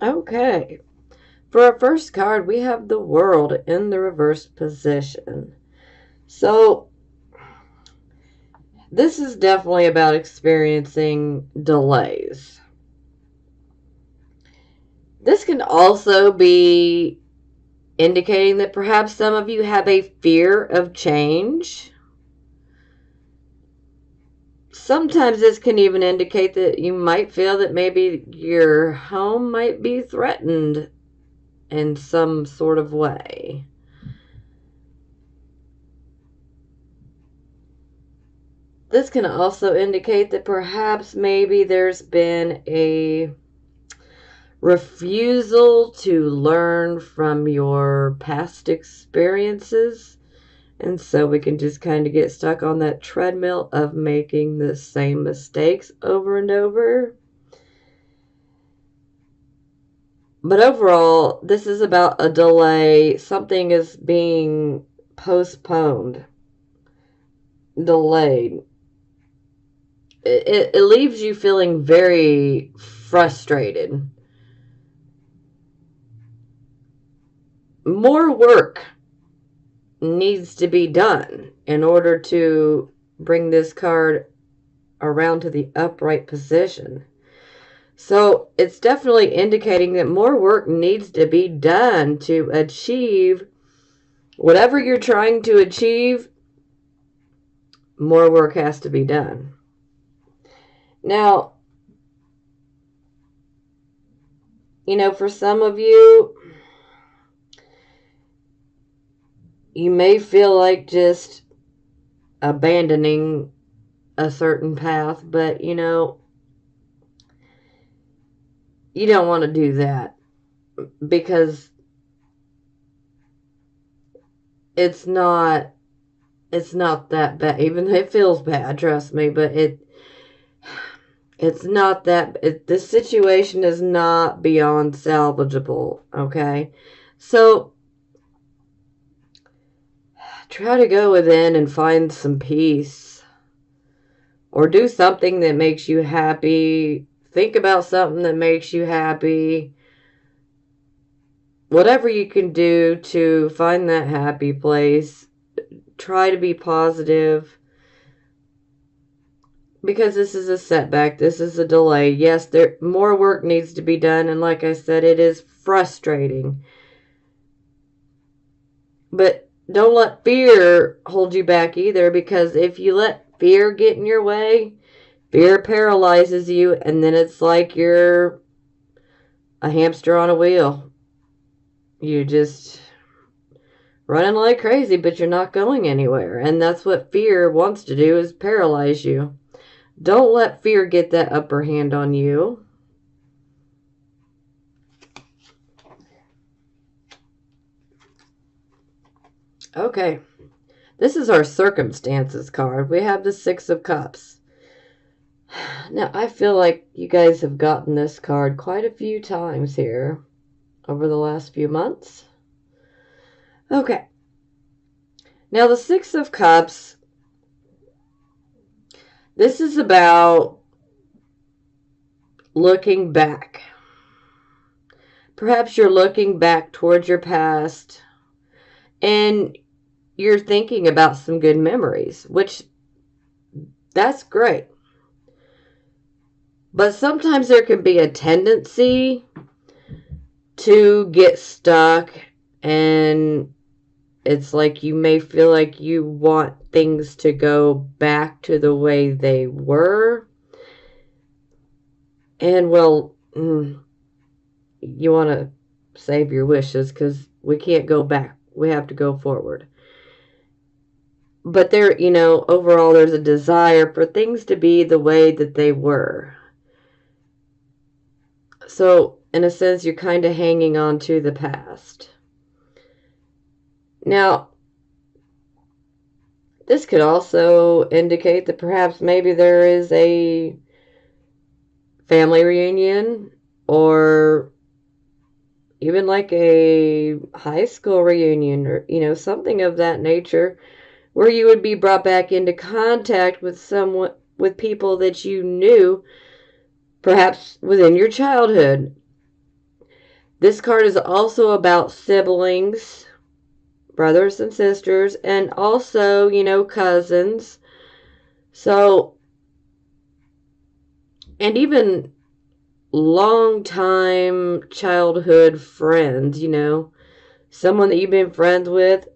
Okay. For our first card, we have the World in the reverse position. So, this is definitely about experiencing delays. This can also be indicating that perhaps some of you have a fear of change. Sometimes this can even indicate that you might feel that maybe your home might be threatened in some sort of way. This can also indicate that perhaps maybe there's been a refusal to learn from your past experiences. And so we can just kind of get stuck on that treadmill of making the same mistakes over and over. But overall, this is about a delay. Something is being postponed, delayed. It leaves you feeling very frustrated. More work needs to be done in order to bring this card around to the upright position. So it's definitely indicating that more work needs to be done to achieve whatever you're trying to achieve. More work has to be done. Now, for some of you, you may feel like just abandoning a certain path, but you don't want to do that because it's not that bad. Even it feels bad, trust me, but it's not that this situation is not beyond salvageable, okay? So try to go within and find some peace or do something that makes you happy. Think about something that makes you happy. Whatever you can do to find that happy place, try to be positive because this is a setback. This is a delay. Yes, more work needs to be done, and like I said, it is frustrating. But don't let fear hold you back either, because if you let fear get in your way, fear paralyzes you, and then it's like you're a hamster on a wheel. You just running like crazy, but you're not going anywhere. And that's what fear wants to do, is paralyze you. Don't let fear get that upper hand on you. Okay. This is our circumstances card. We have the Six of Cups. Now, I feel like you guys have gotten this card quite a few times here over the last few months. Okay. Now, the Six of Cups, this is about looking back. Perhaps you're looking back towards your past and you're thinking about some good memories, which that's great. But sometimes there can be a tendency to get stuck, and it's like you may feel like you want things to go back to the way they were. And well, you want to save your wishes because we can't go back. We have to go forward. But there, overall, there's a desire for things to be the way that they were. So, in a sense, you're kind of hanging on to the past. Now, this could also indicate that perhaps maybe there is a family reunion or even like a high school reunion or, something of that nature where you would be brought back into contact with someone, with people that you knew perhaps within your childhood. This card is also about siblings, brothers and sisters, and also, cousins. So, and even long time childhood friends, someone that you've been friends with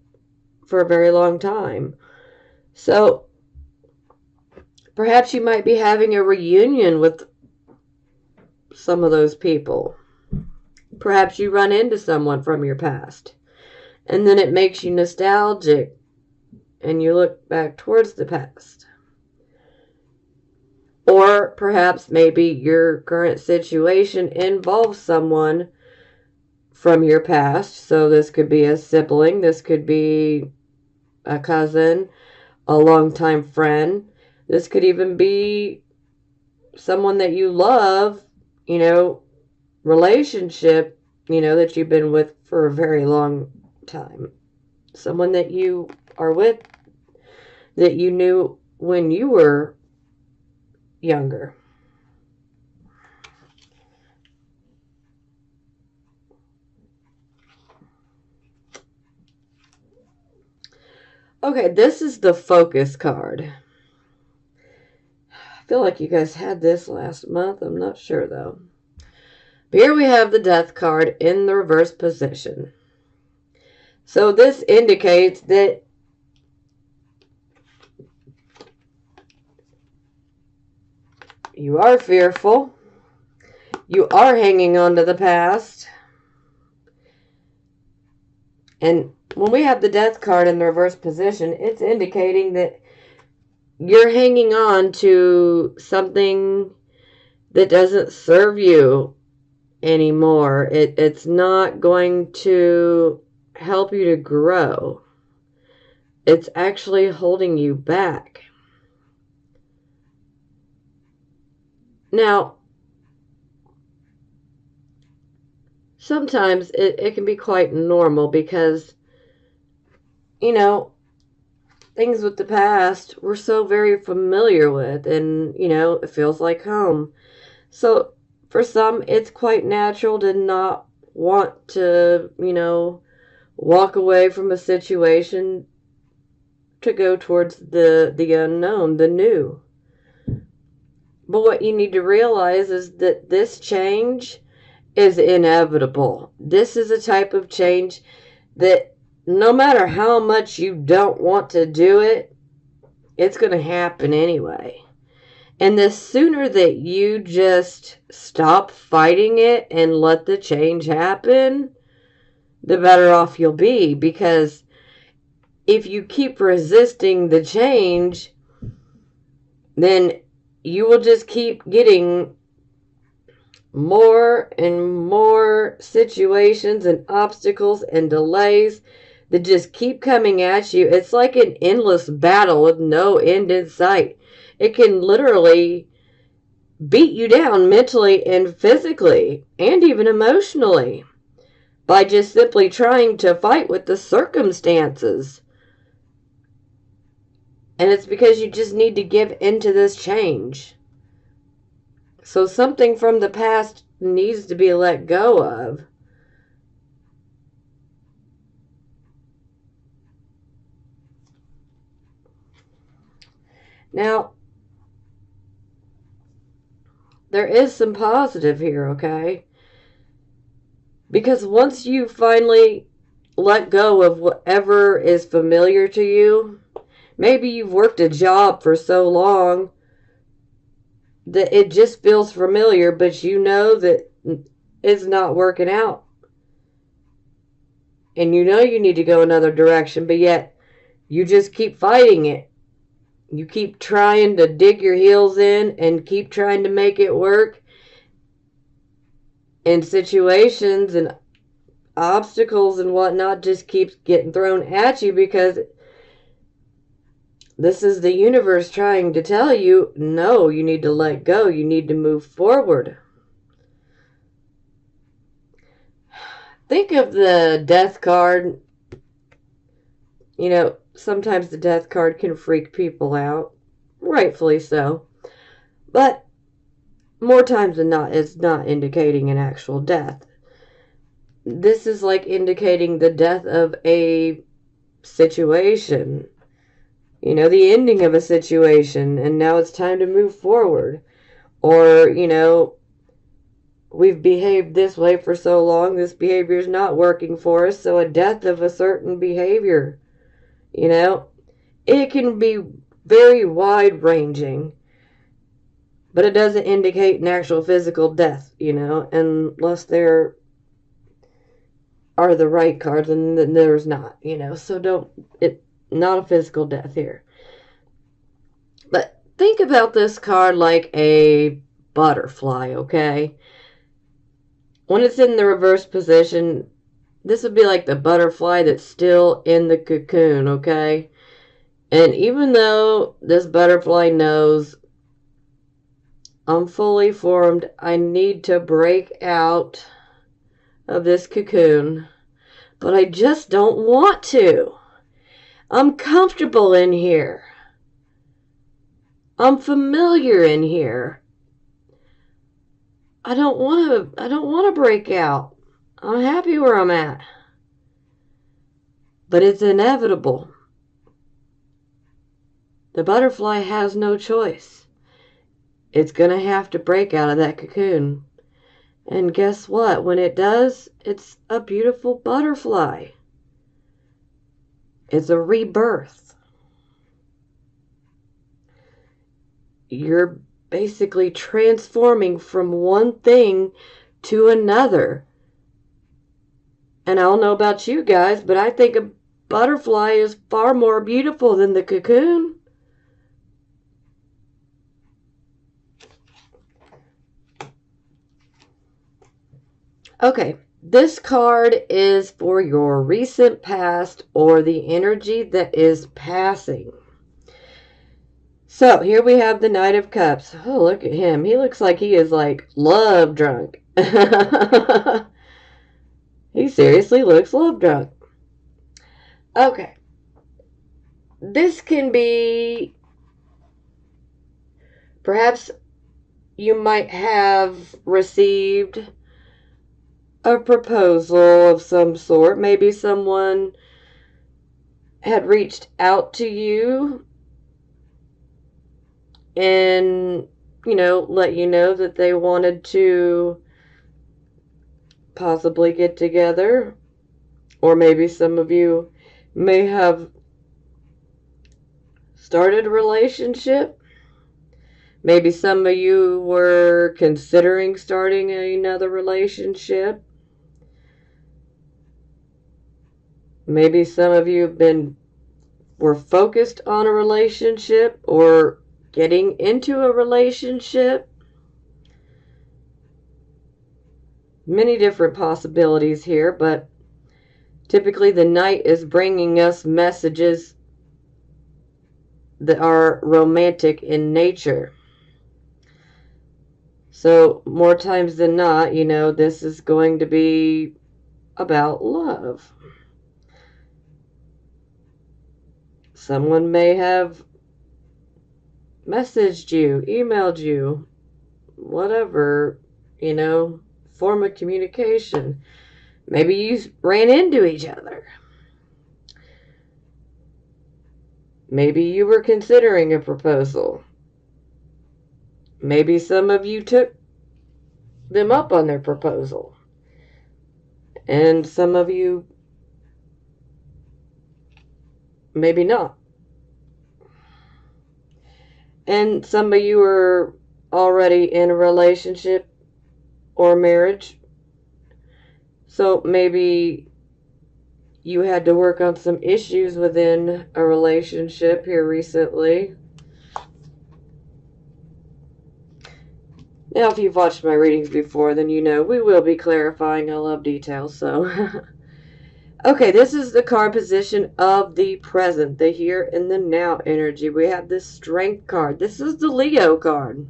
for a very long time. So, perhaps you might be having a reunion with some of those people. Perhaps you run into someone from your past, and then it makes you nostalgic, and you look back towards the past. Or perhaps maybe your current situation involves someone from your past. So this could be a sibling, this could be a cousin, a longtime friend. This could even be someone that you love, relationship, that you've been with for a very long time. Someone that you are with that you knew when you were younger. Okay, this is the focus card. I feel like you guys had this last month. I'm not sure though. But here we have the death card in the reverse position. So this indicates that you are fearful. You are hanging on to the past. And when we have the death card in the reverse position, it's indicating that you're hanging on to something that doesn't serve you anymore. It's not going to help you to grow. It's actually holding you back. Now, sometimes it can be quite normal because, things with the past we're so very familiar with, and, it feels like home. So for some, it's quite natural to not want to, walk away from a situation to go towards the unknown, the new. But what you need to realize is that this change is inevitable. This is a type of change that no matter how much you don't want to do it, it's going to happen anyway. And the sooner that you just stop fighting it and let the change happen, the better off you'll be. Because if you keep resisting the change, then you will just keep getting more and more situations and obstacles and delays that just keep coming at you. It's like an endless battle with no end in sight. It can literally beat you down mentally and physically and even emotionally by just simply trying to fight with the circumstances. And it's because you just need to give into this change. So something from the past needs to be let go of. Now, there is some positive here, okay? Because once you finally let go of whatever is familiar to you, maybe you've worked a job for so long that it just feels familiar, but you know that it's not working out. And you know you need to go another direction, but yet you just keep fighting it. You keep trying to dig your heels in and keep trying to make it work. And situations and obstacles and whatnot just keeps getting thrown at you because this is the universe trying to tell you, no, you need to let go. You need to move forward. Think of the death card. Sometimes the death card can freak people out. Rightfully so. But more times than not, it's not indicating an actual death. this is like indicating the death of a situation, you know, the ending of a situation, and now it's time to move forward. Or, you know, we've behaved this way for so long, this behavior is not working for us, so a death of a certain behavior, you know, it can be very wide ranging, but it doesn't indicate an actual physical death, you know, unless there are the right cards, and then there's not, you know, so not a physical death here. But think about this card like a butterfly, okay? When it's in the reverse position, this would be like the butterfly that's still in the cocoon, okay? And even though this butterfly knows I'm fully formed, I need to break out of this cocoon, but I just don't want to. I'm comfortable in here. I'm familiar in here. I don't want to break out. I'm happy where I'm at. But it's inevitable. The butterfly has no choice. It's going to have to break out of that cocoon. And guess what? When it does, it's a beautiful butterfly. It's a rebirth. You're basically transforming from one thing to another. And I don't know about you guys, but I think a butterfly is far more beautiful than the cocoon. Okay, this card is for your recent past or the energy that is passing. So here we have the Knight of Cups. Oh, look at him. He looks like he is like love drunk. He seriously looks love drunk. Okay. This can be, perhaps you might have received a proposal of some sort. Maybe someone had reached out to you and, you know, let you know that they wanted to possibly get together. Or maybe some of you may have started a relationship. Maybe some of you were considering starting another relationship. Maybe some of you were focused on a relationship or getting into a relationship. Many different possibilities here, but typically the Knight is bringing us messages that are romantic in nature. So more times than not, you know, this is going to be about love. Someone may have messaged you, emailed you, whatever, you know, form of communication. Maybe you ran into each other. Maybe you were considering a proposal. Maybe some of you took them up on their proposal. And some of you maybe not. And some of you are already in a relationship or marriage. So maybe you had to work on some issues within a relationship here recently. Now, if you've watched my readings before, then you know we will be clarifying. I love details, so... Okay, this is the card position of the present, the here and the now energy. We have this Strength card. This is the Leo card.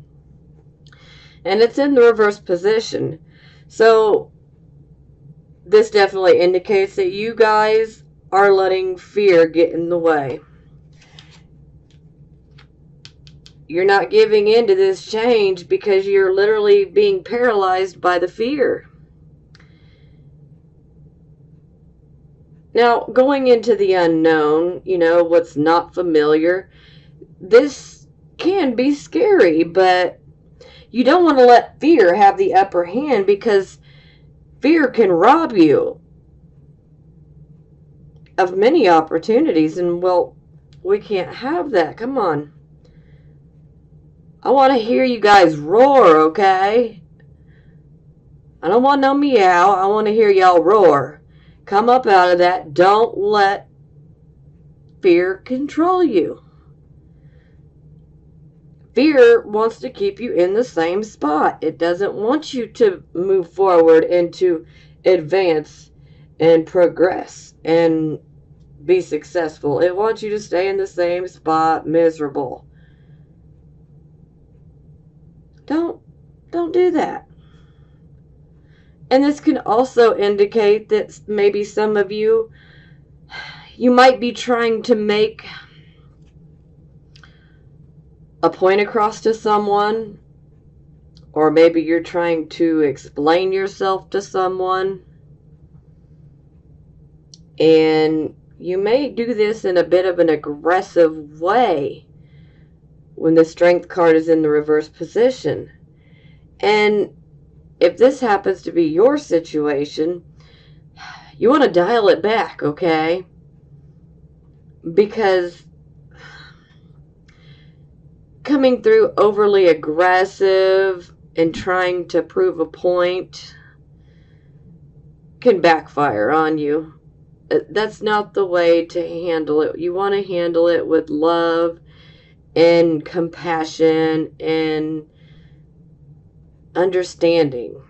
And it's in the reverse position. So, this definitely indicates that you guys are letting fear get in the way. You're not giving in to this change because you're literally being paralyzed by the fear. Now, going into the unknown, what's not familiar, this can be scary, but you don't want to let fear have the upper hand, because fear can rob you of many opportunities, and well, we can't have that. Come on. I want to hear you guys roar, okay? I don't want no meow. I want to hear y'all roar. Come up out of that. Don't let fear control you. Fear wants to keep you in the same spot. It doesn't want you to move forward and to advance and progress and be successful. It wants you to stay in the same spot, miserable. Don't do that. And this can also indicate that maybe some of you might be trying to make a point across to someone, or maybe you're trying to explain yourself to someone, and you may do this in a bit of an aggressive way when the Strength card is in the reverse position. And if this happens to be your situation, you want to dial it back, okay? Because coming through overly aggressive and trying to prove a point can backfire on you. That's not the way to handle it. You want to handle it with love and compassion and understanding.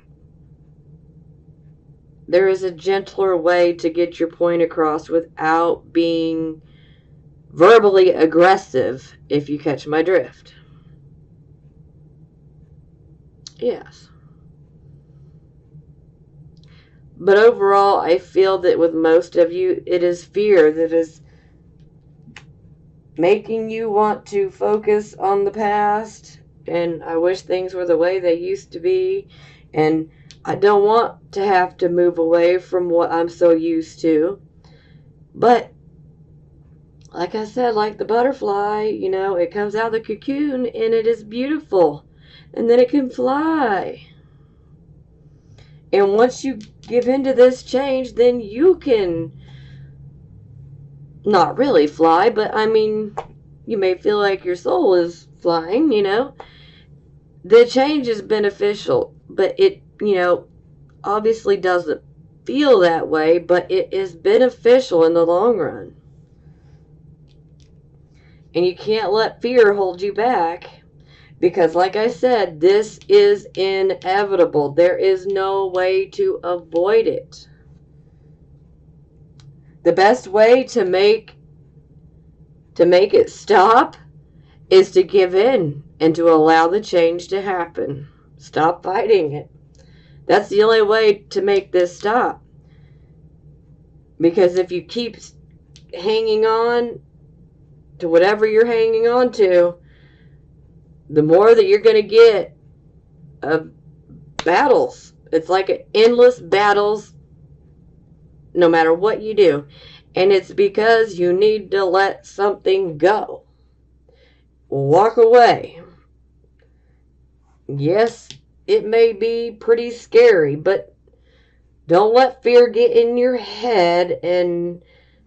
There is a gentler way to get your point across without being verbally aggressive, if you catch my drift. Yes. But overall, I feel that with most of you, it is fear that is making you want to focus on the past. And I wish things were the way they used to be. And I don't want to have to move away from what I'm so used to. But like I said, like the butterfly, it comes out of the cocoon and it is beautiful. And then it can fly. And once you give into this change, then you can not really fly, but I mean, you may feel like your soul is flying, The change is beneficial, but it, obviously doesn't feel that way, but it is beneficial in the long run. And you can't let fear hold you back, because like I said, this is inevitable. There is no way to avoid it. The best way to make it stop is to give in and to allow the change to happen. Stop fighting it. That's the only way to make this stop. Because if you keep hanging on to whatever you're hanging on to, the more that you're going to get of battles. It's like endless battles no matter what you do. And it's because you need to let something go. Walk away. Yes, it may be pretty scary, but don't let fear get in your head and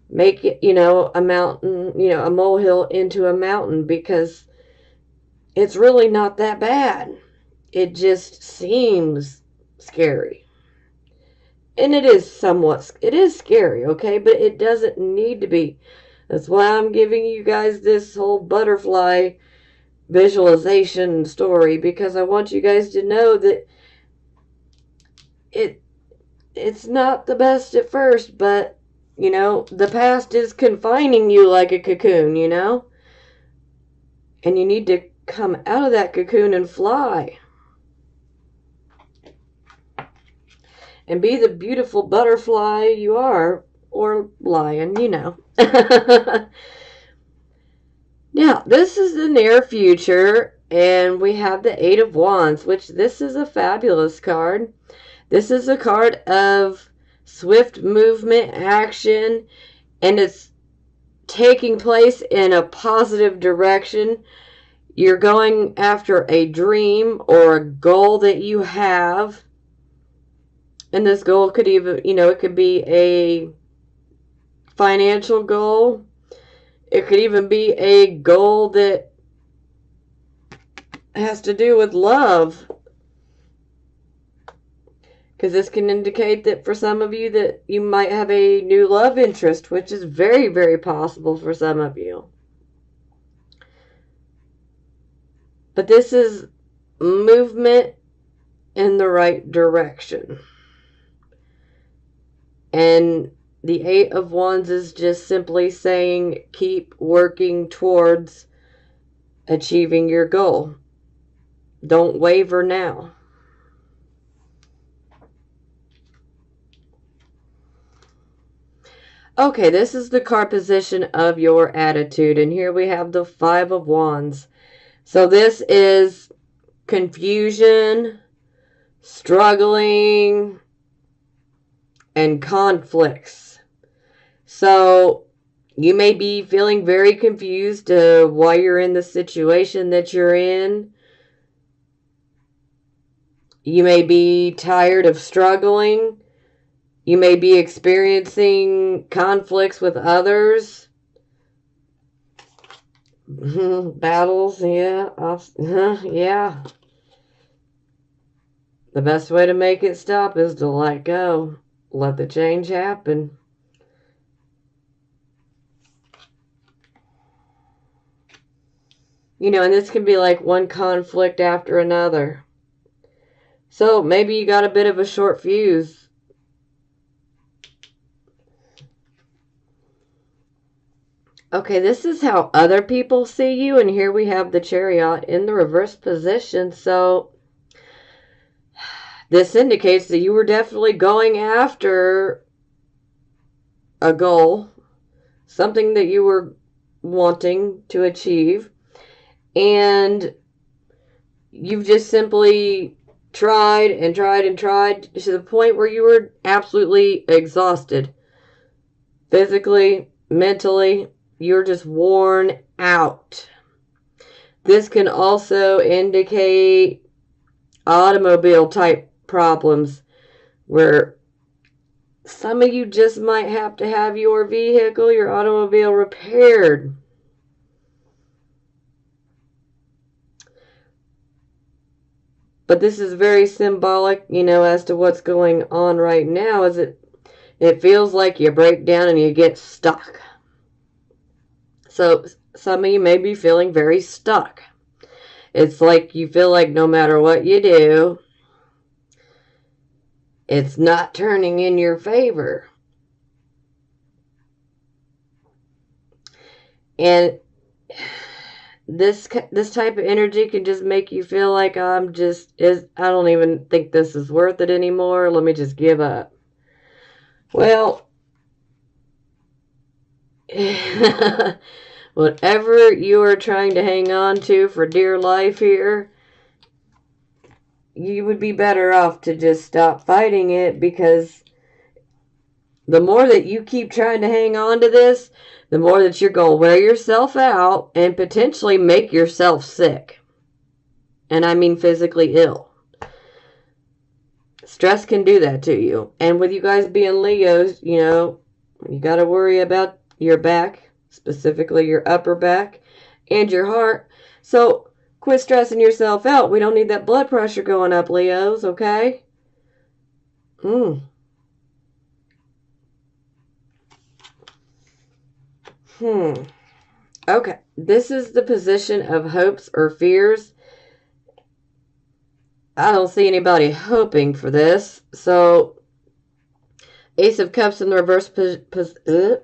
make it, a mountain, a molehill into a mountain, because it's really not that bad. It just seems scary. And it is scary, okay? But it doesn't need to be. That's why I'm giving you guys this whole butterfly visualization story, because I want you guys to know that it's not the best at first, but, the past is confining you like a cocoon, And you need to come out of that cocoon and fly. And be the beautiful butterfly you are, or lion, Now, this is the near future, and we have the Eight of Wands, which this is a fabulous card. This is a card of swift movement, action, and it's taking place in a positive direction. You're going after a dream or a goal that you have. And this goal could even, it could be a financial goal. It could even be a goal that has to do with love. Because this can indicate that for some of you that you might have a new love interest, which is very, very possible for some of you. But this is movement in the right direction. And the Eight of Wands is just simply saying, keep working towards achieving your goal. Don't waver now. Okay, this is the card position of your attitude. And here we have the Five of Wands. So this is confusion, struggling, and conflicts. So you may be feeling very confused why you're in the situation that you're in. You may be tired of struggling. You may be experiencing conflicts with others. Battles, yeah. Yeah. The best way to make it stop is to let go. Let the change happen. And this can be like one conflict after another. So maybe you got a bit of a short fuse. Okay, this is how other people see you. And here we have the Chariot in the reverse position. So this indicates that you were definitely going after a goal, something that you were wanting to achieve, and you've just simply tried and tried and tried to the point where you were absolutely exhausted. Physically, mentally, you're just worn out. This can also indicate automobile type problems where some of you just might have to have your vehicle, your automobile repaired. But this is very symbolic, as to what's going on right now. Is it feels like you break down and you get stuck. So some of you may be feeling very stuck. It's like you feel like no matter what you do, it's not turning in your favor. And this type of energy can just make you feel like I don't even think this is worth it anymore. Let me just give up. Well, whatever you are trying to hang on to for dear life here, you would be better off to just stop fighting it, because the more that you keep trying to hang on to this, the more that you're going to wear yourself out and potentially make yourself sick. And I mean physically ill. Stress can do that to you. And with you guys being Leos, you got to worry about your back, specifically your upper back and your heart. So quit stressing yourself out. We don't need that blood pressure going up, Leos, okay? Okay, this is the position of hopes or fears. I don't see anybody hoping for this. So, Ace of Cups in the reverse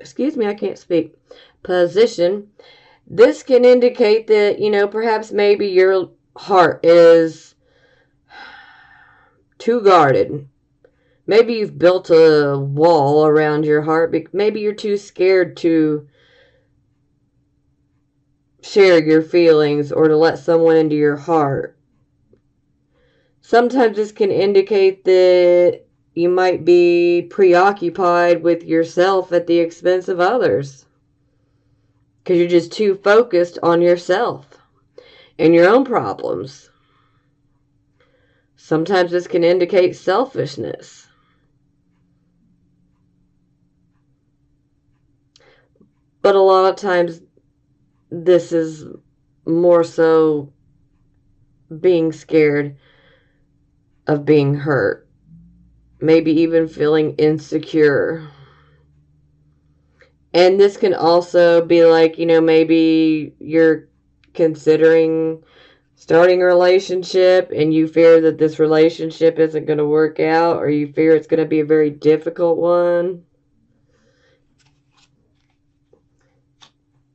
excuse me, I can't speak. Position. This can indicate that, perhaps maybe your heart is too guarded. Maybe you've built a wall around your heart. Maybe you're too scared to share your feelings or to let someone into your heart. Sometimes this can indicate that you might be preoccupied with yourself at the expense of others. Because you're just too focused on yourself and your own problems. Sometimes this can indicate selfishness. But a lot of times this is more so being scared of being hurt. Maybe even feeling insecure. And this can also be like, maybe you're considering starting a relationship and you fear that this relationship isn't going to work out, or you fear it's going to be a very difficult one.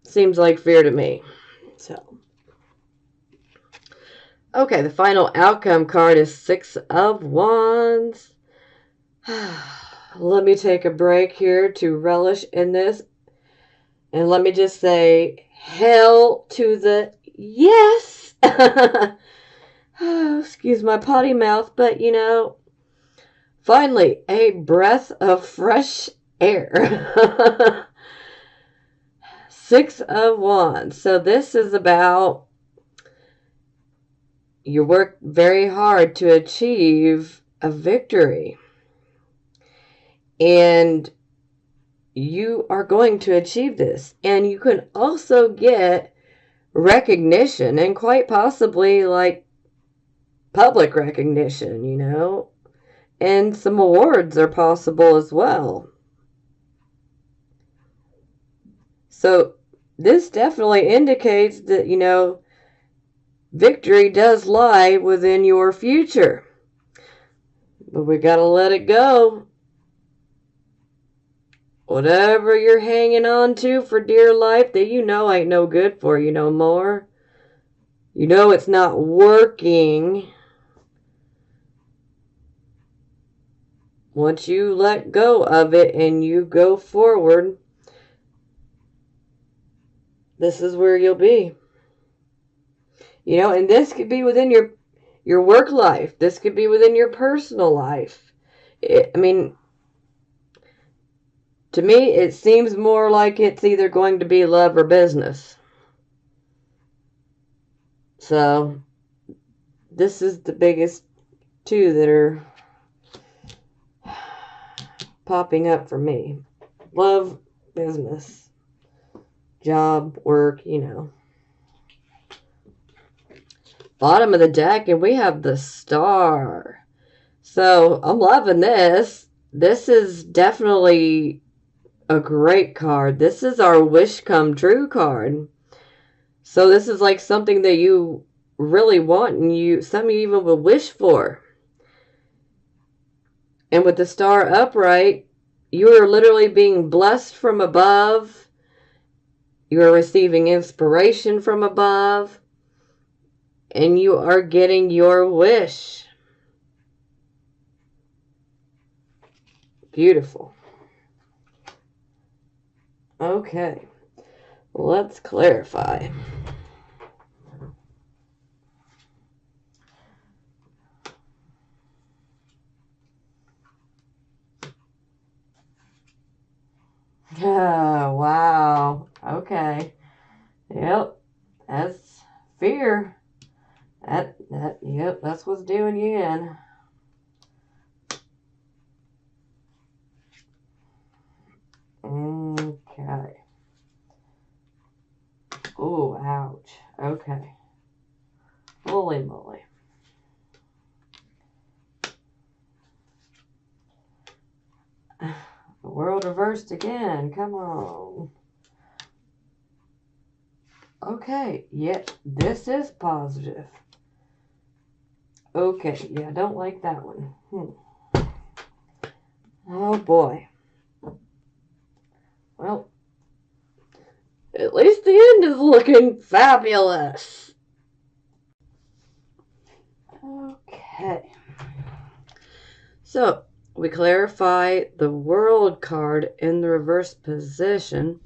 Seems like fear to me. So, okay, the final outcome card is Six of Wands. Let me take a break here to relish in this. And let me just say, hell to the yes! Oh, excuse my potty mouth, but finally, a breath of fresh air. Six of Wands. So this is about you work very hard to achieve a victory. And you are going to achieve this. And you can also get recognition, and quite possibly like public recognition, and some awards are possible as well. So this definitely indicates that, victory does lie within your future. But we gotta let it go. Whatever you're hanging on to for dear life that ain't no good for you no more. It's not working. Once you let go of it and you go forward, this is where you'll be. And this could be within your work life. This could be within your personal life. To me, it seems more like it's either going to be love or business. So, this is the biggest two that are popping up for me. Love, business, job, work, Bottom of the deck, and we have the Star. So, I'm loving this. This is definitely a great card. This is our wish come true card. So this is like something that you really want, and some you even will wish for. And with the Star upright, you are literally being blessed from above. You are receiving inspiration from above. And you are getting your wish. Beautiful. Okay, let's clarify. Oh, wow. Okay. Yep. That's fear. Yep, that's what's doing you in. Okay. Oh, ouch. Okay. Holy moly. The world reversed again. Come on. Okay. Yep. This is positive. Okay. Yeah, I don't like that one. Oh, boy. Well, at least the end is looking fabulous. Okay. So, we clarify the World card in the reverse position.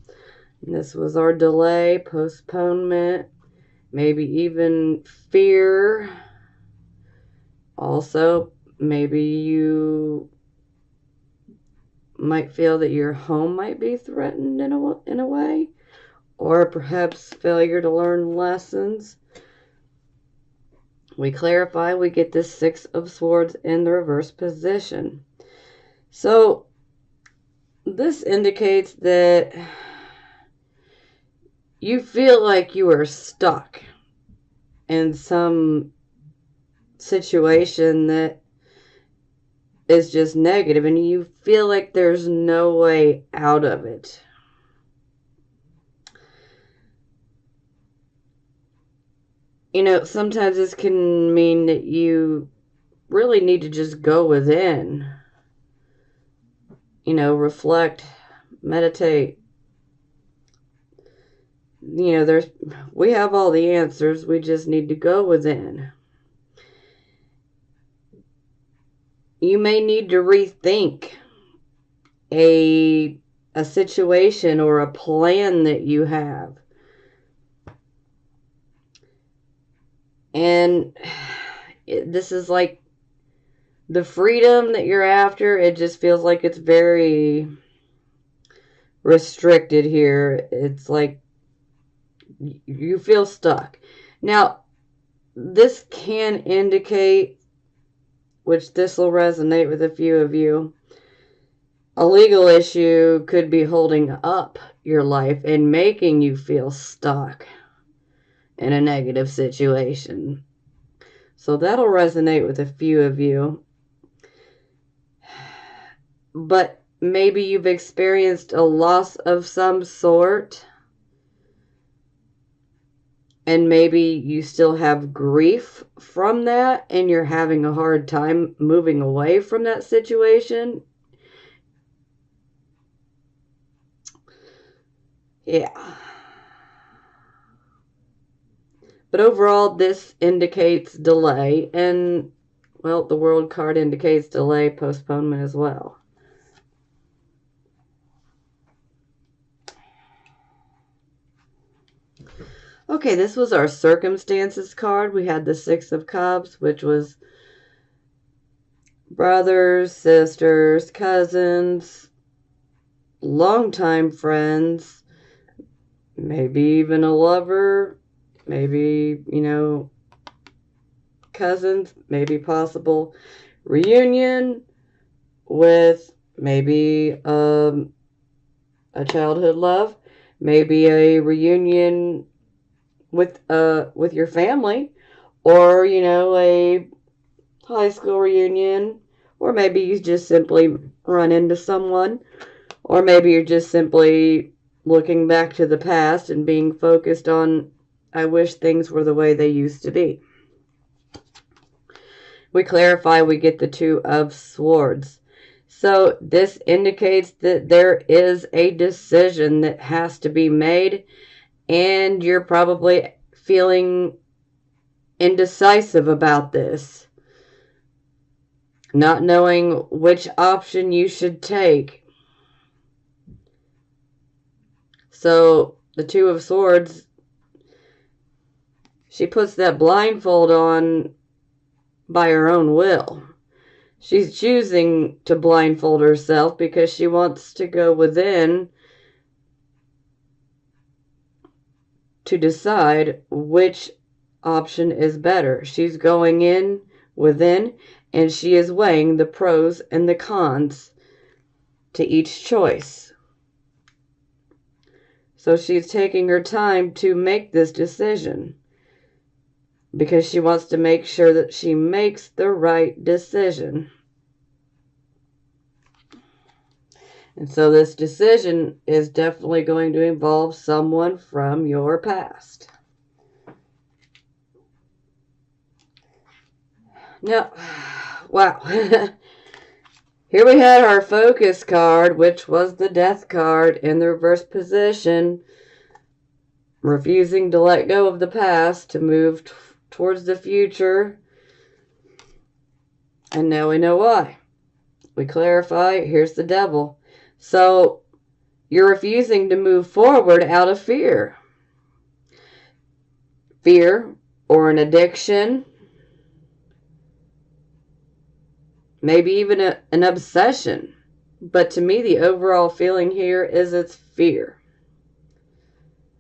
This was our delay, postponement, maybe even fear. Also, maybe you might feel that your home might be threatened in a way, or perhaps failure to learn lessons. We clarify, we get this Six of Swords in the reverse position. So this indicates that you feel like you are stuck in some situation that is just negative and you feel like there's no way out of it. You know, sometimes this can mean that you really need to just go within. You know, reflect, meditate. You know, we have all the answers. We just need to go within. You may need to rethink a situation or a plan that you have. And this is like the freedom that you're after. It just feels like it's very restricted here. It's like you feel stuck. Now, this can indicate, which this will resonate with a few of you, a legal issue could be holding up your life and making you feel stuck in a negative situation. So that'll resonate with a few of you. But maybe you've experienced a loss of some sort, and maybe you still have grief from that and you're having a hard time moving away from that situation. Yeah. But overall, this indicates delay, and, well, the World card indicates delay, postponement as well. Okay, this was our circumstances card. We had the Six of Cups, which was brothers, sisters, cousins, longtime friends, maybe even a lover, maybe, you know, cousins, maybe possible reunion with maybe a childhood love, maybe a reunion with your family, or, you know, a high school reunion, or maybe you just simply run into someone, or maybe you're just simply looking back to the past and being focused on, I wish things were the way they used to be. We clarify, we get the Two of Swords. So this indicates that there is a decision that has to be made, and you're probably feeling indecisive about this, not knowing which option you should take. So the Two of Swords, she puts that blindfold on by her own will. She's choosing to blindfold herself because she wants to go within to decide which option is better. She's going in within, and she is weighing the pros and the cons to each choice. So she's taking her time to make this decision because she wants to make sure that she makes the right decision. And so this decision is definitely going to involve someone from your past. Now, wow. Here we had our focus card, which was the Death card in the reverse position, refusing to let go of the past to move towards the future. And now we know why. We clarify, here's the Devil. So you're refusing to move forward out of fear. Fear or an addiction, maybe even an obsession. But to me, the overall feeling here is it's fear.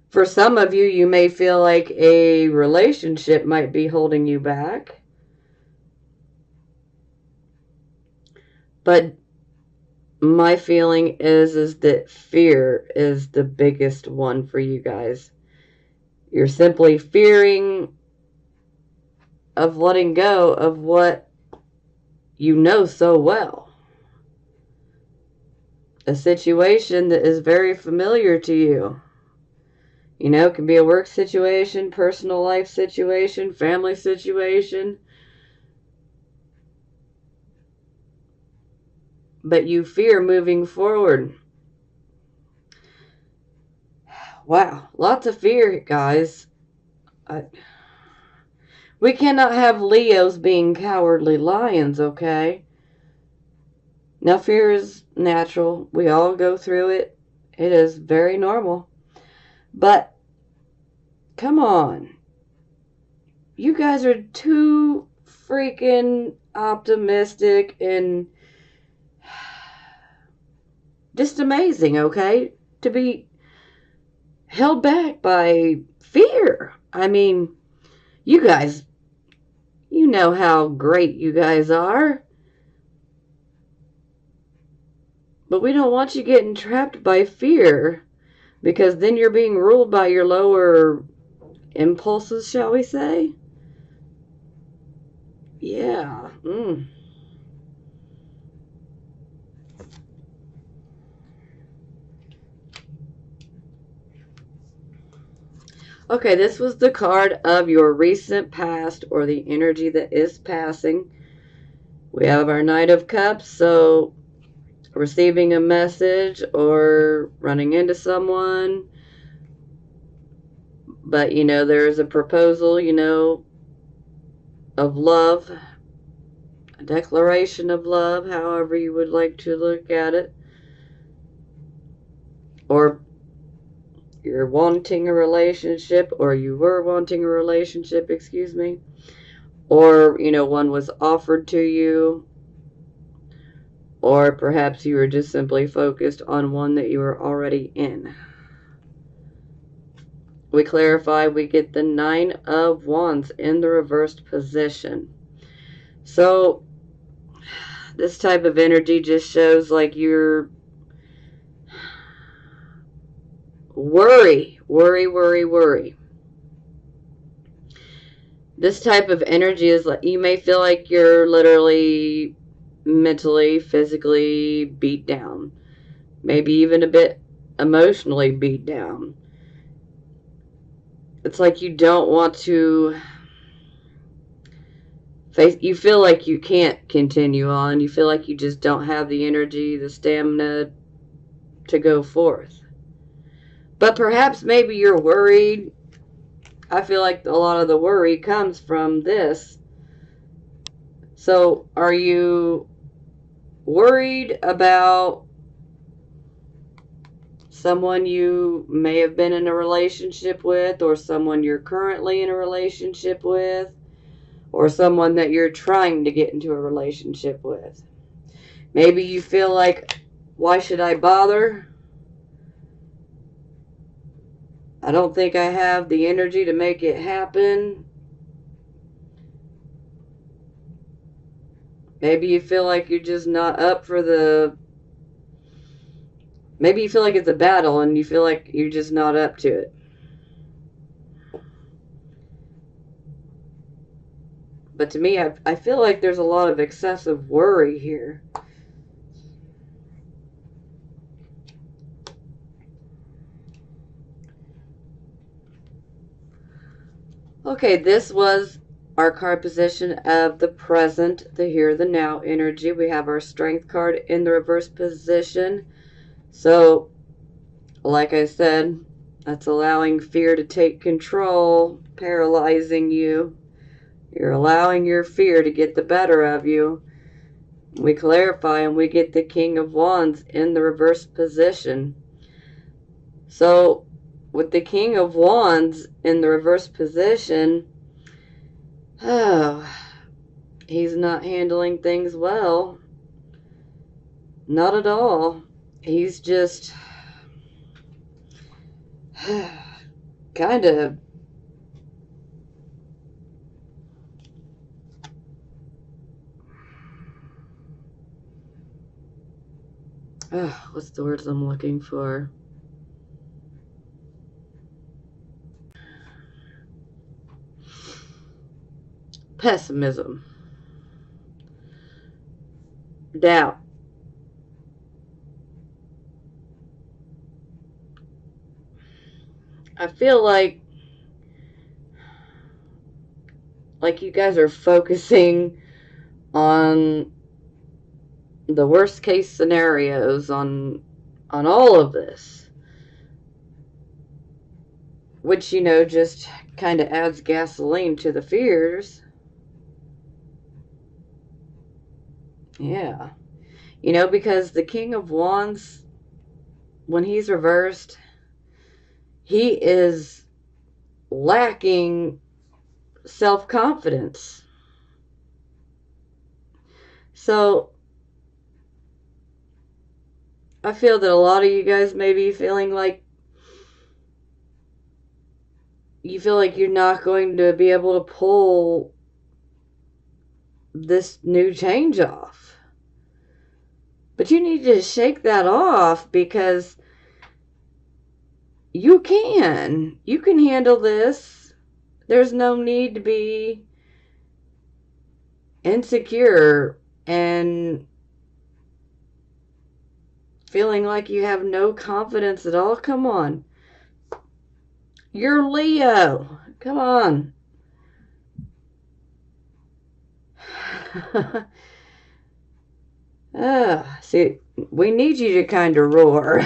For some of you, you may feel like a relationship might be holding you back. But my feeling is that fear is the biggest one for you guys. You're simply fearing of letting go of what you know so well. A situation that is very familiar to you. You know, it can be a work situation, personal life situation, family situation. But you fear moving forward. Wow, lots of fear, guys. We cannot have Leos being cowardly lions, okay? Now, fear is natural. We all go through it. It is very normal. But, come on. You guys are too freaking optimistic and just amazing, okay? To be held back by fear. I mean, you guys, you know how great you guys are. But we don't want you getting trapped by fear, because then you're being ruled by your lower impulses, shall we say? Yeah. Okay, this was the card of your recent past, or the energy that is passing. We have our Knight of Cups, so receiving a message or running into someone. But, you know, there's a proposal, you know, of love, a declaration of love, however you would like to look at it. Or you're wanting a relationship, or you were wanting a relationship, excuse me. Or, you know, one was offered to you. Or perhaps you were just simply focused on one that you were already in. We clarify, we get the Nine of Wands in the reversed position. So, this type of energy just shows like you're worry. This type of energy is like, you may feel like you're literally mentally, physically beat down. Maybe even a bit emotionally beat down. It's like you don't want to face, you feel like you can't continue on. You feel like you just don't have the energy, the stamina to go forth. But perhaps maybe you're worried. I feel like a lot of the worry comes from this. So, are you worried about someone you may have been in a relationship with, or someone you're currently in a relationship with, or someone that you're trying to get into a relationship with? Maybe you feel like, why should I bother? I don't think I have the energy to make it happen. Maybe you feel like you're just not up for the... Maybe you feel like it's a battle and you feel like you're just not up to it. But to me, I feel like there's a lot of excessive worry here. Okay, this was our card position of the present, the here, the now energy. We have our strength card in the reverse position. So, like I said, that's allowing fear to take control, paralyzing you. You're allowing your fear to get the better of you. We clarify and we get the King of Wands in the reverse position. So, with the King of Wands in the reverse position, oh, he's not handling things well. Not at all. He's just kind of what's the words I'm looking for? Pessimism. Doubt. I feel like you guys are focusing on the worst case scenarios on all of this, which, you know, just kind of adds gasoline to the fears. Yeah. You know, because the King of Wands, when he's reversed, he is lacking self-confidence. So I feel that a lot of you guys may be feeling like you feel like you're not going to be able to pull this new change off. But you need to shake that off, because you can. You can handle this. There's no need to be insecure and feeling like you have no confidence at all. Come on. You're Leo. Come on. See, we need you to kind of roar,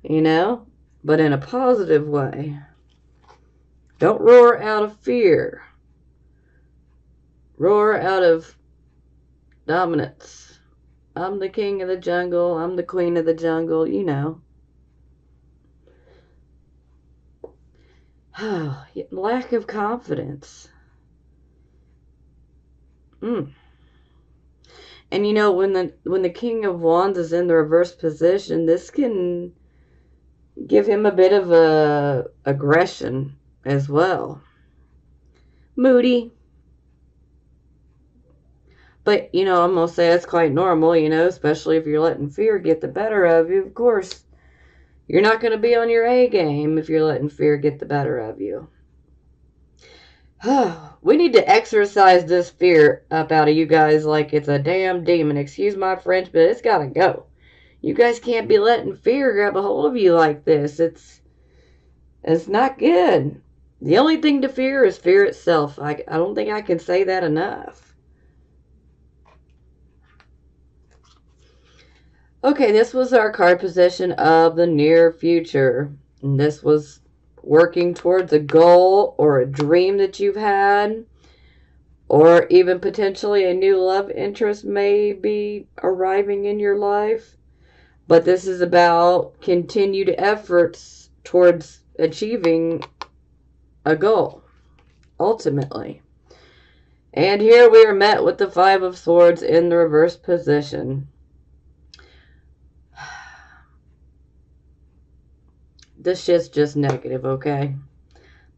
you know, but in a positive way. Don't roar out of fear. Roar out of dominance. I'm the king of the jungle. I'm the queen of the jungle, you know. Lack of confidence. And you know, when the King of Wands is in the reverse position, this can give him a bit of a aggression as well. Moody. But, you know, I'm going to say that's quite normal, you know, especially if you're letting fear get the better of you. Of course, you're not going to be on your A game if you're letting fear get the better of you. We need to exorcise this fear up out of you guys like it's a damn demon. Excuse my French, but it's got to go. You guys can't be letting fear grab a hold of you like this. It's not good. The only thing to fear is fear itself. I don't think I can say that enough. Okay, this was our card position of the near future. And this was working towards a goal or a dream that you've had, or even potentially a new love interest may be arriving in your life. But this is about continued efforts towards achieving a goal, ultimately. And here we are met with the Five of Swords in the reverse position. This shit's just negative, okay?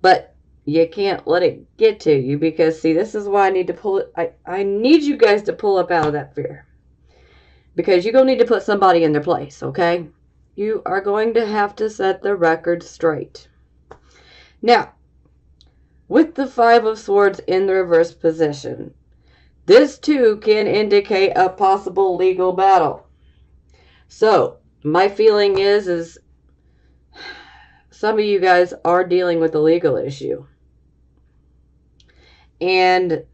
But you can't let it get to you, because, see, this is why I need to pull it. I need you guys to pull up out of that fear. Because you're going to need to put somebody in their place, okay? You are going to have to set the record straight. Now, with the Five of Swords in the reverse position, this too can indicate a possible legal battle. So, my feeling is some of you guys are dealing with a legal issue. And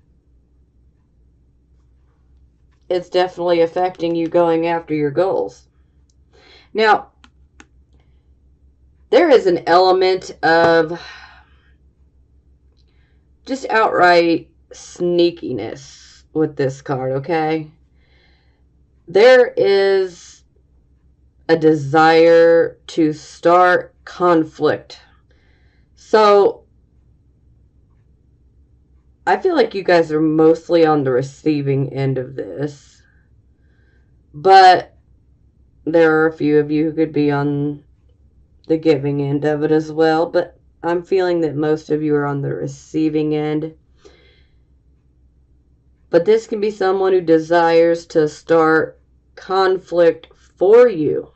it's definitely affecting you going after your goals. Now, there is an element of just outright sneakiness with this card, okay? There is a desire to start conflict. So, I feel like you guys are mostly on the receiving end of this. But there are a few of you who could be on the giving end of it as well. But I'm feeling that most of you are on the receiving end. But this can be someone who desires to start conflict for you.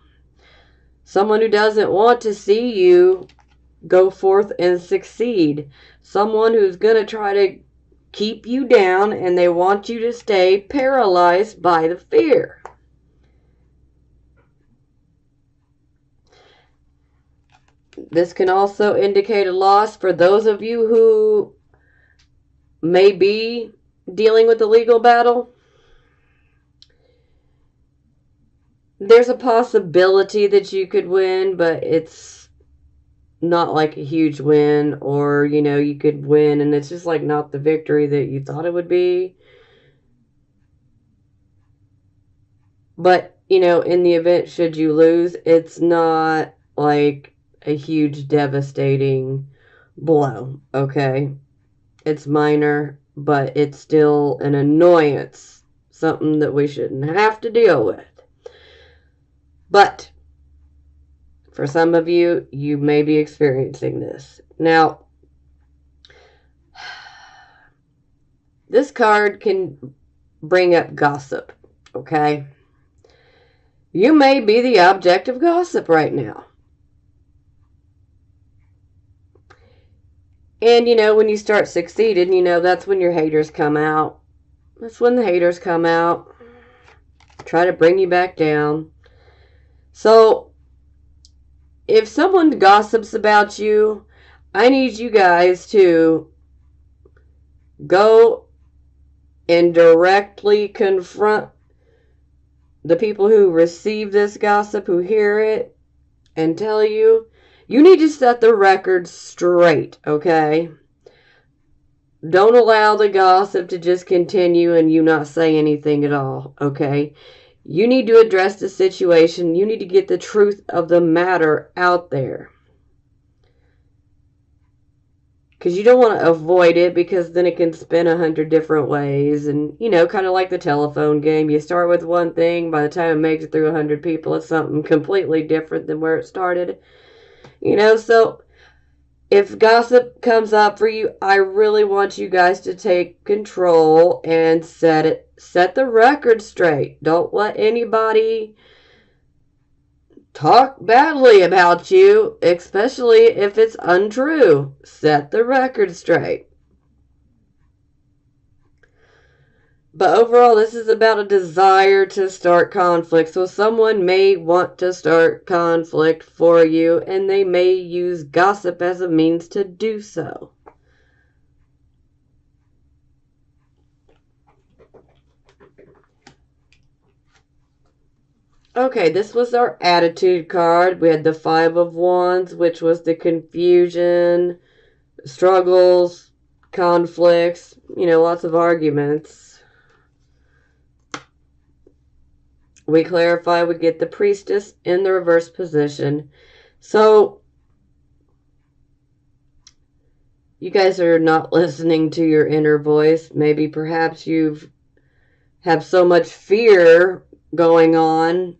Someone who doesn't want to see you go forth and succeed. Someone who's going to try to keep you down, and they want you to stay paralyzed by the fear. This can also indicate a loss for those of you who may be dealing with a legal battle. There's a possibility that you could win, but it's not like a huge win, or, you could win and it's just like not the victory that you thought it would be. But, in the event should you lose, it's not like a huge devastating blow, okay? It's minor, but it's still an annoyance, something that we shouldn't have to deal with. But for some of you, you may be experiencing this. Now, this card can bring up gossip, okay? You may be the object of gossip right now. And, when you start succeeding, that's when your haters come out. That's when the haters come out. Try to bring you back down. So, if someone gossips about you, I need you guys to go and directly confront the people who receive this gossip, who hear it, and tell you, you need to set the record straight, okay? Don't allow the gossip to just continue and you not say anything at all, okay? You need to address the situation. You need to get the truth of the matter out there. Because you don't want to avoid it, because then it can spin 100 different ways. And, kind of like the telephone game. You start with one thing. By the time it makes it through 100 people, it's something completely different than where it started. So if gossip comes up for you, I really want you guys to take control and set the record straight. Don't let anybody talk badly about you, especially if it's untrue. Set the record straight. But overall, this is about a desire to start conflict. So someone may want to start conflict for you, and they may use gossip as a means to do so. Okay, this was our attitude card. We had the 5 of Wands, which was the confusion, struggles, conflicts, lots of arguments. We clarify, we get the Priestess in the reverse position. So, you guys are not listening to your inner voice. Maybe perhaps you've have so much fear going on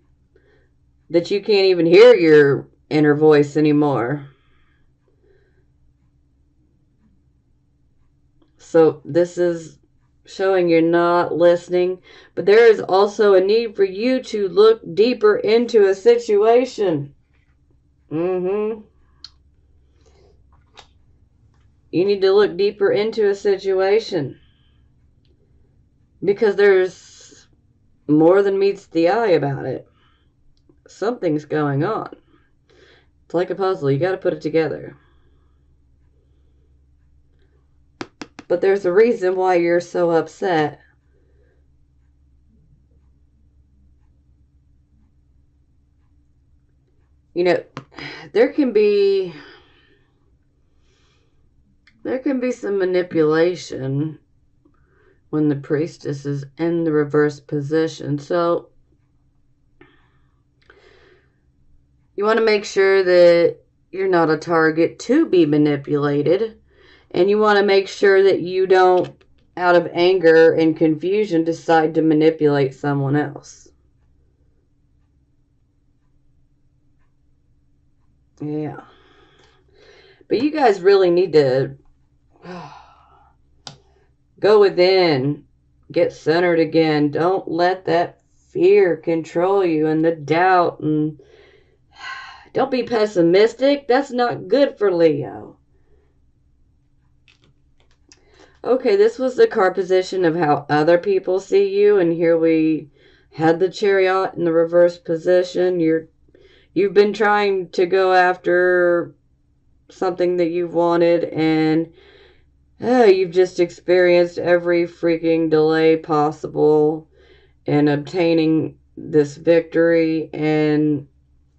that you can't even hear your inner voice anymore. So this is showing you're not listening, but there is also a need for you to look deeper into a situation. You need to look deeper into a situation, because there's more than meets the eye about it. Something's going on. It's like a puzzle. You got to put it together. But there's a reason why you're so upset. There can be some manipulation when the Priestess is in the reverse position. So you want to make sure that you're not a target to be manipulated. And you want to make sure that you don't, out of anger and confusion, decide to manipulate someone else. Yeah. But you guys really need to go within, get centered again. Don't let that fear control you and the doubt, and don't be pessimistic. That's not good for Leo. Okay, this was the card position of how other people see you, and here we had the Chariot in the reverse position. You've been trying to go after something that you've wanted, and you've just experienced every freaking delay possible in obtaining this victory, and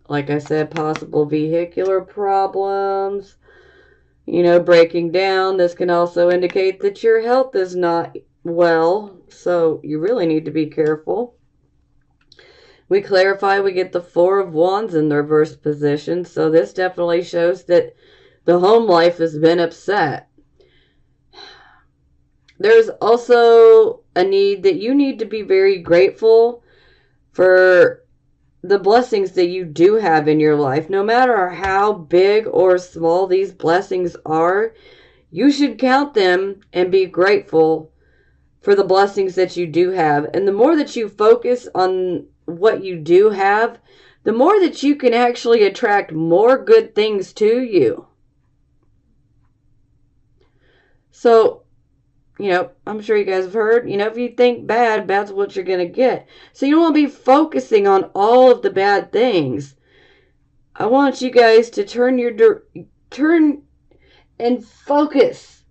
like I said, possible vehicular problems, breaking down. This can also indicate that your health is not well, so you really need to be careful. We clarify, we get the Four of Wands in the reverse position, so this definitely shows that the home life has been upset. There's also a need that you need to be very grateful for the blessings that you do have in your life. No matter how big or small these blessings are, you should count them and be grateful for the blessings that you do have. And the more that you focus on what you do have, the more that you can actually attract more good things to you. So, I'm sure you guys have heard, if you think bad, bad's what you're going to get. So you don't want to be focusing on all of the bad things. I want you guys to turn and focus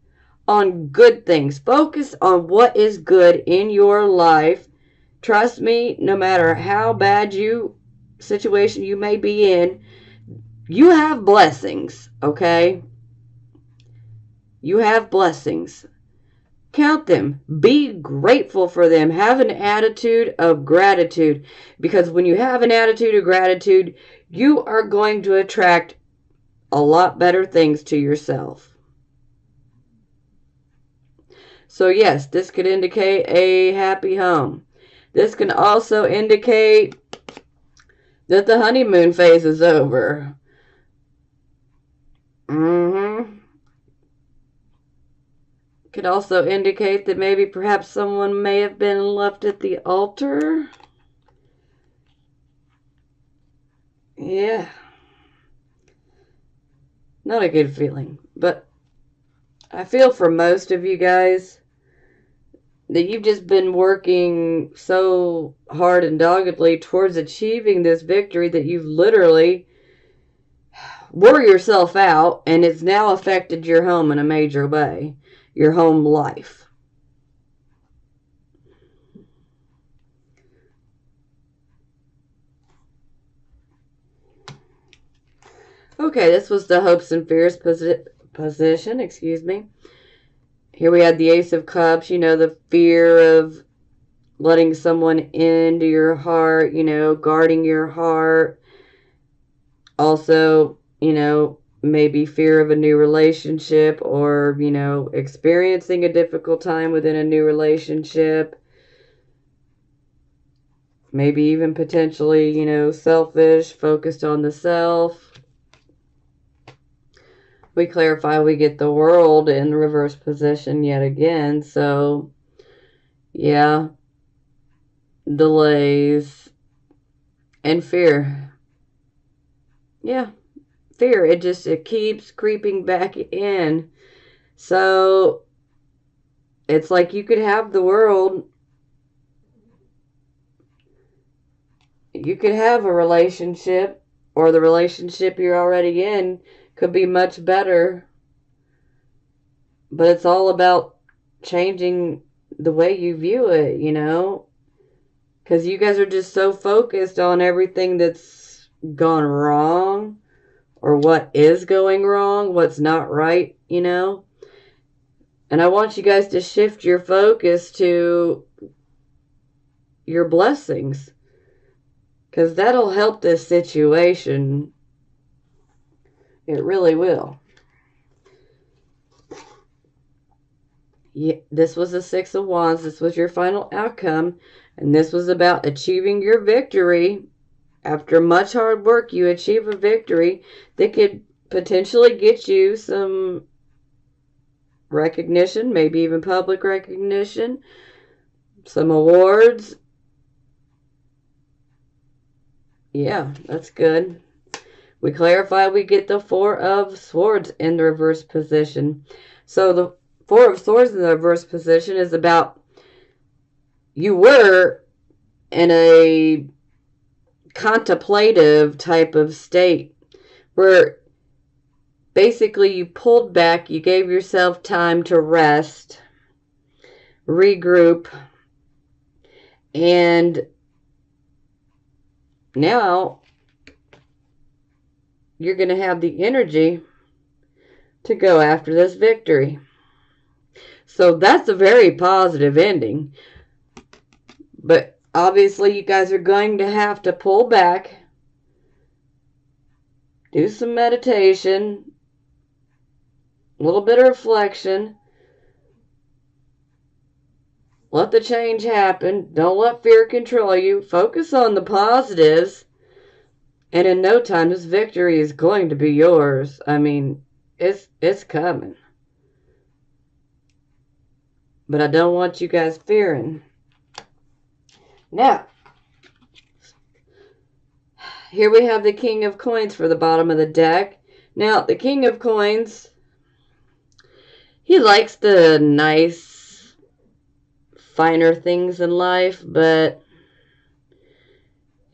on good things. Focus on what is good in your life. Trust me, no matter how bad situation you may be in, you have blessings, okay? You have blessings. Count them. Be grateful for them. Have an attitude of gratitude. Because when you have an attitude of gratitude, you are going to attract a lot better things to yourself. So yes, this could indicate a happy home. This can also indicate that the honeymoon phase is over. Could also indicate that maybe perhaps someone may have been left at the altar. Yeah. Not a good feeling. But I feel for most of you guys that you've just been working so hard and doggedly towards achieving this victory that you've literally wore yourself out, and it's now affected your home in a major way, your home life. Okay, this was the hopes and fears position, excuse me. Here we had the Ace of Cups, the fear of letting someone into your heart, guarding your heart. Also, maybe fear of a new relationship, or, experiencing a difficult time within a new relationship. Maybe even potentially, selfish, focused on the self. We clarify, we get the World in reverse position yet again. So, yeah, delays and fear. Yeah, fear. It keeps creeping back in. So, it's like you could have the World. You could have a relationship, or the relationship you're already in could be much better. But it's all about changing the way you view it, Because you guys are just so focused on everything that's gone wrong, or what is going wrong, what's not right, And I want you guys to shift your focus to your blessings, because that'll help this situation. It really will. Yeah, this was the Six of Wands. This was your final outcome. And this was about achieving your victory after much hard work, you achieve a victory that could potentially get you some recognition, maybe even public recognition, some awards. Yeah, that's good. We clarify we get the Four of Swords in the reverse position. So the Four of Swords in the reverse position is about you were in a contemplative type of state where basically you pulled back, you gave yourself time to rest, regroup, and now you're going to have the energy to go after this victory. So that's a very positive ending. But obviously you guys are going to have to pull back, do some meditation, a little bit of reflection, let the change happen. Don't let fear control you. Focus on the positives. And in no time, this victory is going to be yours. I mean, it's coming. But I don't want you guys fearing. Now, here we have the King of Coins for the bottom of the deck. Now, the King of Coins, he likes the nice, finer things in life, but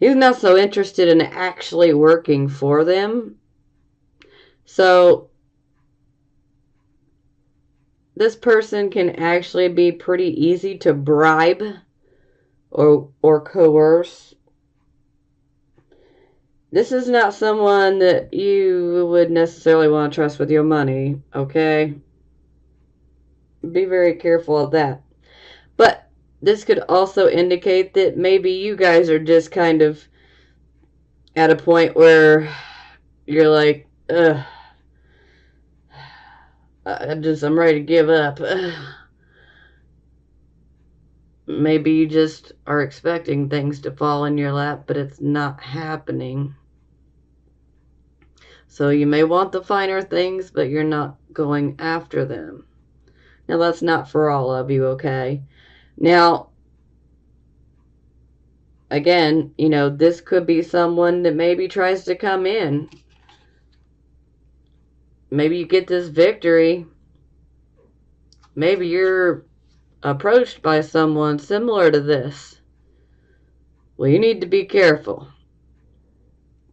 he's not so interested in actually working for them. So this person can actually be pretty easy to bribe or coerce. This is not someone that you would necessarily want to trust with your money, okay? Be very careful of that. But this could also indicate that maybe you guys are just kind of at a point where you're like, ugh, I'm ready to give up. Maybe you just are expecting things to fall in your lap, but it's not happening. So you may want the finer things, but you're not going after them. Now, that's not for all of you, okay? Now, again, you know, this could be someone that maybe tries to come in. Maybe you get this victory. Maybe you're approached by someone similar to this. Well, you need to be careful.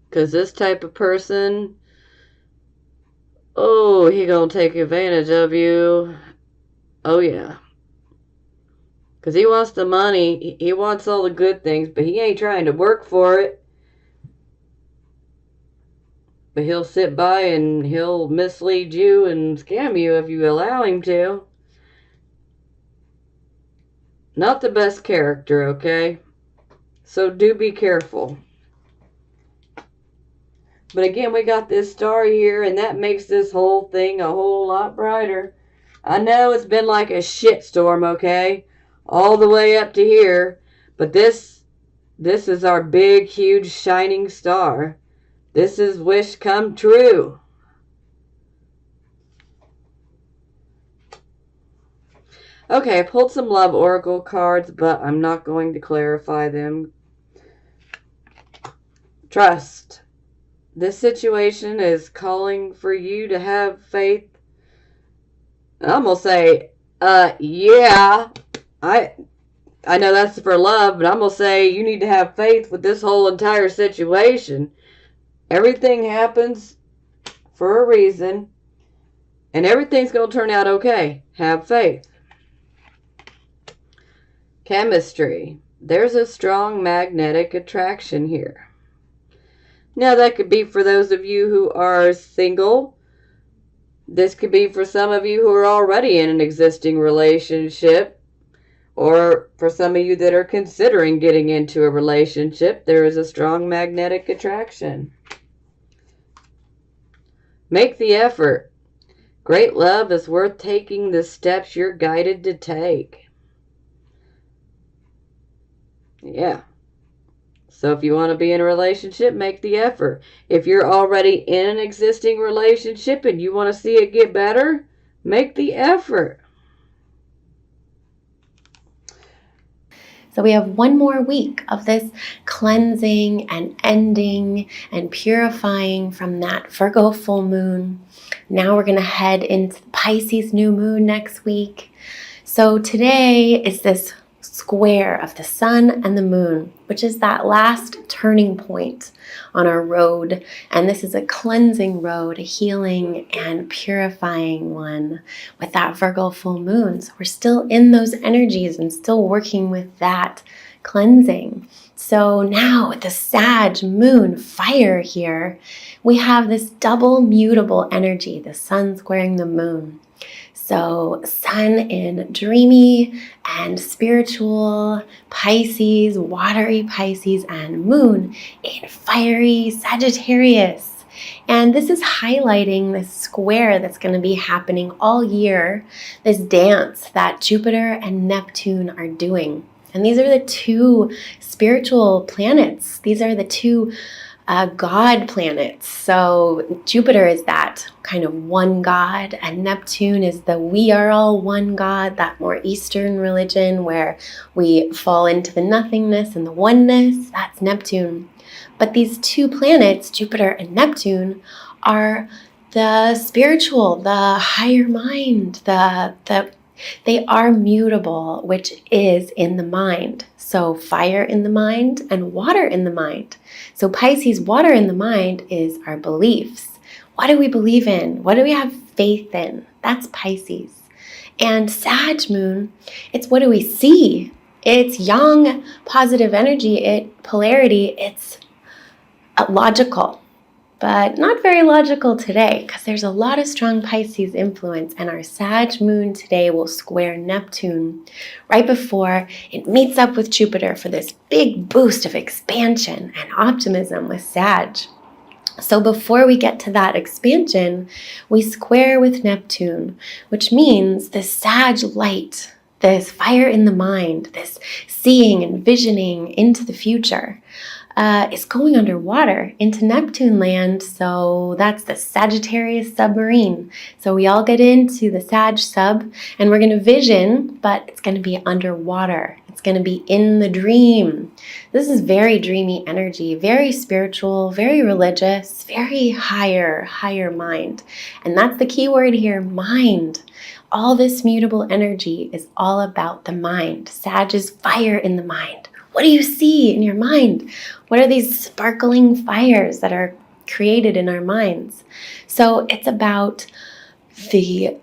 Because this type of person, oh, he gonna take advantage of you. Oh, yeah. Because he wants the money. He wants all the good things, but he ain't trying to work for it. But he'll sit by and he'll mislead you and scam you if you allow him to. Not the best character, okay? So do be careful. But again, we got this star here, and that makes this whole thing a whole lot brighter. I know it's been like a shitstorm, okay? All the way up to here. But this is our big, huge, shining star. This is wish come true. Okay, I pulled some love oracle cards, but I'm not going to clarify them. Trust. This situation is calling for you to have faith. I'm going to say, yeah, I know that's for love, but I'm going to say you need to have faith with this whole entire situation. Everything happens for a reason, and everything's going to turn out okay. Have faith. Chemistry. There's a strong magnetic attraction here. Now, that could be for those of you who are single. This could be for some of you who are already in an existing relationship. Or for some of you that are considering getting into a relationship, there is a strong magnetic attraction. Make the effort. Great love is worth taking the steps you're guided to take. Yeah. So if you want to be in a relationship, make the effort. If you're already in an existing relationship and you want to see it get better, make the effort. So we have one more week of this cleansing and ending and purifying from that Virgo full moon. Now we're going to head into the Pisces new moon next week. So today is this square of the sun and the moon, which is that last turning point on our road. And this is a cleansing road, a healing and purifying one with that Virgo full moon. So we're still in those energies and still working with that cleansing. So now with the Sag moon fire here, we have this double mutable energy, the sun squaring the moon. So sun in dreamy and spiritual Pisces, watery Pisces, and moon in fiery Sagittarius. And this is highlighting this square that's going to be happening all year, this dance that Jupiter and Neptune are doing. And these are the two spiritual planets. These are the two God planets. So Jupiter is that kind of one God, and Neptune is the we are all one God, that more Eastern religion where we fall into the nothingness and the oneness. That's Neptune. But these two planets, Jupiter and Neptune, are the spiritual, the higher mind, they are mutable, which is in the mind. So fire in the mind and water in the mind. So Pisces, water in the mind, is our beliefs. What do we believe in? What do we have faith in? That's Pisces. And Sag moon, it's what do we see? It's yang, positive energy, polarity, it's logical. But not very logical today because there's a lot of strong Pisces influence, and our Sag moon today will square Neptune right before it meets up with Jupiter for this big boost of expansion and optimism with Sag. So before we get to that expansion, we square with Neptune, which means the Sag light, this fire in the mind, this seeing and visioning into the future, is going underwater into Neptune land. So that's the Sagittarius submarine. So we all get into the Sag sub and we're going to vision, but it's going to be underwater. It's going to be in the dream. This is very dreamy energy, very spiritual, very religious, very higher mind. And that's the key word here, mind. All this mutable energy is all about the mind. Sag is fire in the mind. What do you see in your mind? What are these sparkling fires that are created in our minds? So it's about the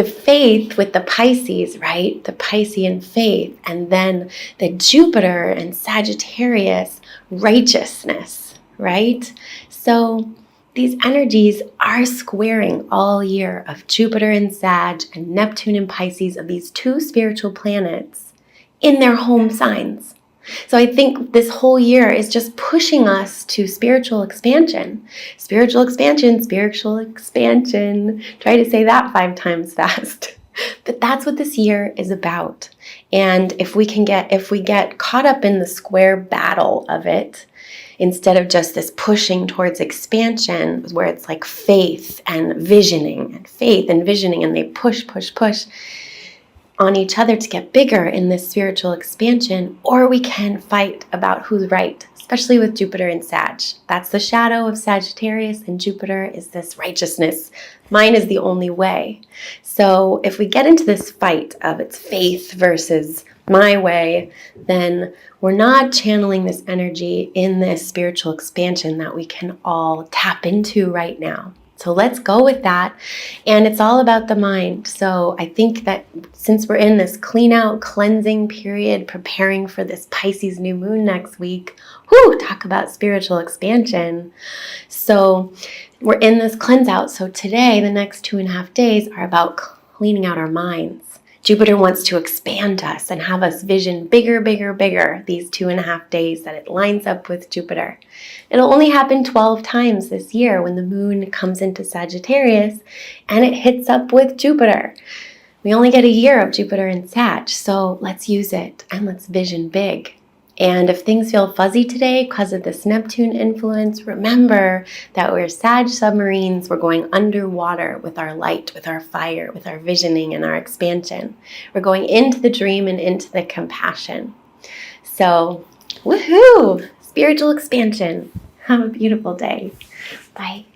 faith with the Pisces, right? The Piscean faith, and then the Jupiter and Sagittarius righteousness, right? So these energies are squaring all year of Jupiter and Sag and Neptune and Pisces, of these two spiritual planets in their home signs. So I think this whole year is just pushing us to spiritual expansion. Spiritual expansion, spiritual expansion. Try to say that 5 times fast. But that's what this year is about. And if we get caught up in the square battle of it, instead of just this pushing towards expansion, where it's like faith and visioning, and they push on each other to get bigger in this spiritual expansion, or we can fight about who's right, especially with Jupiter and Sag. That's the shadow of Sagittarius, and Jupiter is this righteousness. Mine is the only way. So if we get into this fight of it's faith versus my way, then we're not channeling this energy in this spiritual expansion that we can all tap into right now. So let's go with that. And it's all about the mind. So I think that since we're in this clean out, cleansing period, preparing for this Pisces new moon next week, talk about spiritual expansion. So we're in this cleanse out. So today, the next 2.5 days are about cleaning out our minds. Jupiter wants to expand us and have us vision bigger, these 2.5 days that it lines up with Jupiter. It'll only happen 12 times this year when the moon comes into Sagittarius and it hits up with Jupiter. We only get a year of Jupiter in Sag, so let's use it and let's vision big. And if things feel fuzzy today because of this Neptune influence, remember that we're Sag submarines. We're going underwater with our light, with our fire, with our visioning and our expansion. We're going into the dream and into the compassion. So, woohoo! Spiritual expansion. Have a beautiful day. Bye.